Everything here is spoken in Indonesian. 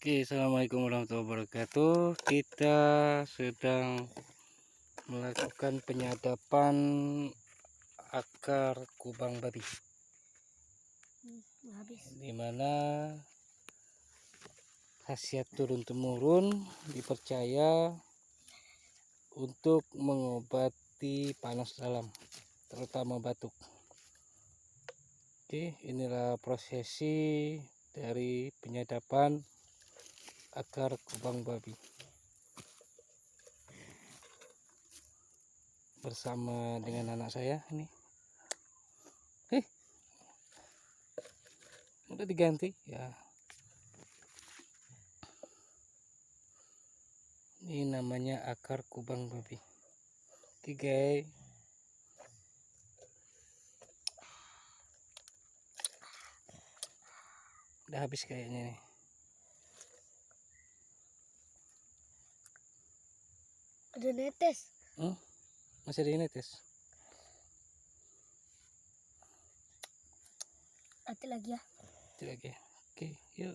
Oke, assalamualaikum warahmatullahi wabarakatuh. Kita sedang melakukan penyadapan akar kubang babi, dimana khasiat turun temurun dipercaya untuk mengobati panas dalam, terutama batuk. Oke, inilah prosesi dari penyadapan akar kubang babi bersama dengan anak saya ini. Udah diganti ya. Ini namanya akar kubang babi. Oke guys, udah habis kayaknya nih. Ada netes. Masih ada netes. Hati lagi ya. Oke, yuk.